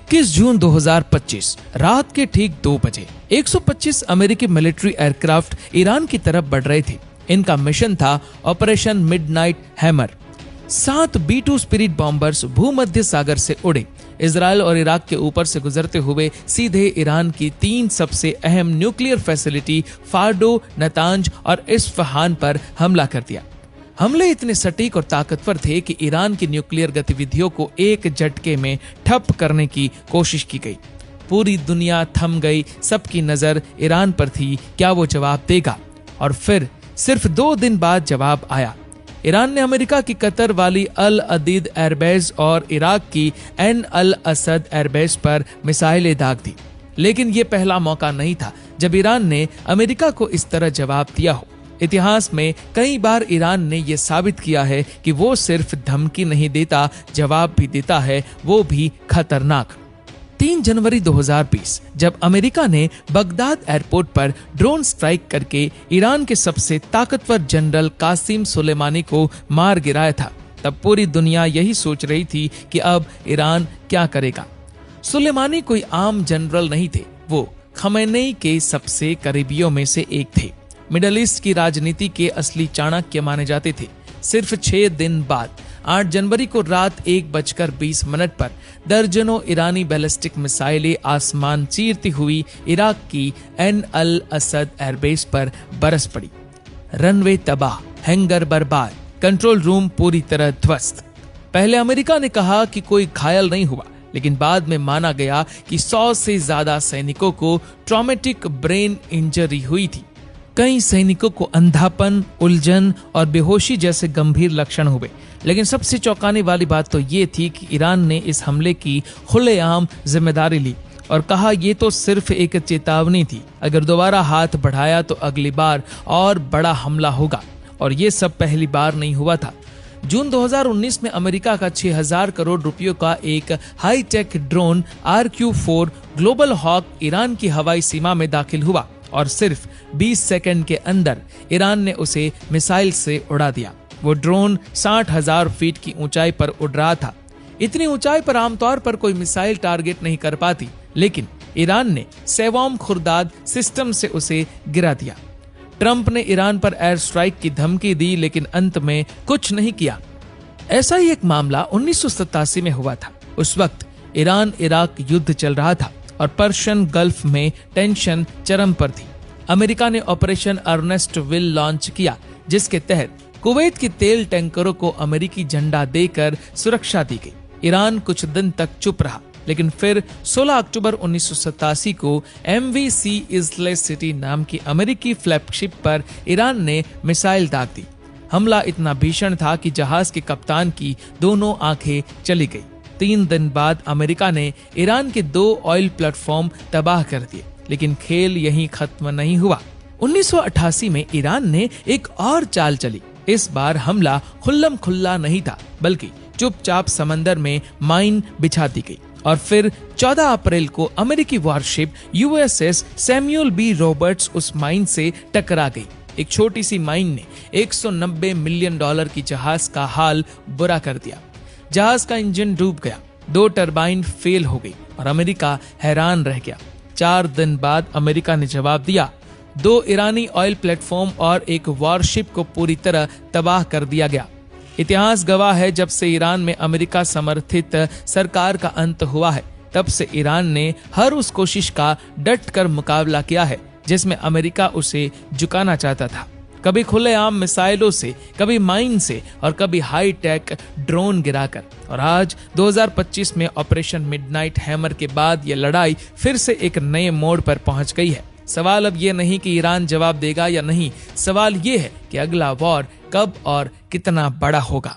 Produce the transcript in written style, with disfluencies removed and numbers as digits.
21 जून 2025 रात के ठीक 2 बजे 125 अमेरिकी मिलिट्री एयरक्राफ्ट ईरान की तरफ बढ़ रहे थे। इनका मिशन था operation midnight hammer. 7 B-2 spirit bombers भूमध्य सागर से उड़े, इजराइल और इराक के ऊपर से गुजरते हुए सीधे ईरान की 3 सबसे अहम न्यूक्लियर फैसिलिटी फार्डो, नतांज और इस्फहान पर हमला कर दिया। हमले इतने सटीक और ताकतवर थे कि ईरान की न्यूक्लियर गतिविधियों को एक झटके में ठप करने की कोशिश की गई। पूरी दुनिया थम गई, सबकी नजर ईरान पर थी, क्या वो जवाब देगा। और फिर सिर्फ 2 दिन बाद जवाब आया। ईरान ने अमेरिका की कतर वाली अल अदीद एयरबेस और इराक की एन अल असद एयरबेस पर मिसाइलें दाग दी। लेकिन ये पहला मौका नहीं था जब ईरान ने अमेरिका को इस तरह जवाब दिया हो। इतिहास में कई बार ईरान ने यह साबित किया है कि वो सिर्फ धमकी नहीं देता, जवाब भी देता है, वो भी खतरनाक। 3 जनवरी 2020 जब अमेरिका ने बगदाद एयरपोर्ट पर ड्रोन स्ट्राइक करके ईरान के सबसे ताकतवर जनरल कासिम सुलेमानी को मार गिराया था, तब पूरी दुनिया यही सोच रही थी कि अब ईरान क्या करेगा। सुलेमानी कोई आम जनरल नहीं थे, वो खमेनेई के सबसे करीबियों में से एक थे। मिडल ईस्ट की राजनीति के असली चाणक्य माने जाते थे। सिर्फ 6 दिन बाद 8 जनवरी को रात 1:20 पर दर्जनों ईरानी बैलिस्टिक मिसाइलें आसमान चीरती हुई इराक की एन अल असद एयरबेस पर बरस पड़ी। रनवे तबाह, हैंगर बर्बाद, कंट्रोल रूम पूरी तरह ध्वस्त। पहले अमेरिका ने कहा कि कोई घायल नहीं हुआ, लेकिन बाद में माना गया कि 100 से ज्यादा सैनिकों को ट्रॉमेटिक ब्रेन इंजरी हुई थी। कई सैनिकों को अंधापन, उलझन और बेहोशी जैसे गंभीर लक्षण हुए। लेकिन सबसे चौंकाने वाली बात तो ये थी कि ईरान ने इस हमले की खुलेआम जिम्मेदारी ली और कहा ये तो सिर्फ एक चेतावनी थी, अगर दोबारा हाथ बढ़ाया तो अगली बार और बड़ा हमला होगा। और ये सब पहली बार नहीं हुआ था। जून 2019 में अमेरिका का 6000 करोड़ रुपयों का एक hightech drone RQ-4 Global Hawk Iran की हवाई सीमा में दाखिल हुआ और सिर्फ 20 सेकंड के अंदर ईरान ने उसे मिसाइल से उड़ा दिया। वो ड्रोन 60,000 फीट की ऊंचाई पर उड़ रहा था। इतनी ऊंचाई पर आमतौर पर कोई मिसाइल टारगेट नहीं कर पाती, लेकिन ईरान ने सेवॉम खुर्दाद सिस्टम से उसे गिरा दिया। ट्रंप ने ईरान पर एयर स्ट्राइक की धमकी दी, लेकिन अंत में कुछ नहीं किया। ऐसा ही एक मामला 1987 में हुआ था। उस वक्त ईरान इराक युद्ध चल रहा था और पर्शियन गल्फ में टेंशन चरम पर थी। अमेरिका ने ऑपरेशन अर्नेस्ट विल लॉन्च किया, जिसके तहत कुवैत की तेल टैंकरों को अमेरिकी झंडा देकर सुरक्षा दी गई। ईरान कुछ दिन तक चुप रहा, लेकिन फिर 16 अक्टूबर 1987 को MV-C इस्ले सिटी नाम की अमेरिकी फ्लैगशिप पर ईरान ने मिसाइल दाग दी। हमला इतना भीषण था कि जहाज के कप्तान की दोनों आंखें चली गई। 3 दिन बाद अमेरिका ने ईरान के 2 ऑयल प्लेटफॉर्म तबाह कर दिए, लेकिन खेल यहीं खत्म नहीं हुआ। 1988 में ईरान ने एक और चाल चली। इस बार हमला खुल्लम खुल्ला नहीं था, बल्कि चुपचाप समंदर में माइन बिछा दी गई। और फिर 14 अप्रैल को अमेरिकी warship USS Samuel B Roberts उस माइन से टकरा गई। एक छोटी सी माइन ने $190 मिलियन की जहाज का हाल बुरा कर दिया। जहाज का इंजन डूब गया, 2 टरबाइन फेल हो गई और अमेरिका हैरान रह गया। 4 दिन बाद अमेरिका ने जवाब दिया। 2 ईरानी ऑयल प्लेटफॉर्म और एक वॉरशिप को पूरी तरह तबाह कर दिया गया। इतिहास गवाह है, जब से ईरान में अमेरिका समर्थित सरकार का अंत हुआ है, तब से ईरान ने हर उस कोशिश का डट कर मुकाबला किया है जिसमें अमेरिका उसे झुकाना चाहता था। कभी खुलेआम मिसाइलों से, कभी माइन से और कभी हाई टेक ड्रोन गिराकर। और आज 2025 में ऑपरेशन मिडनाइट हैमर के बाद यह लड़ाई फिर से एक नए मोड़ पर पहुंच गई है। सवाल अब यह नहीं कि ईरान जवाब देगा या नहीं, सवाल यह है कि अगला वॉर कब और कितना बड़ा होगा।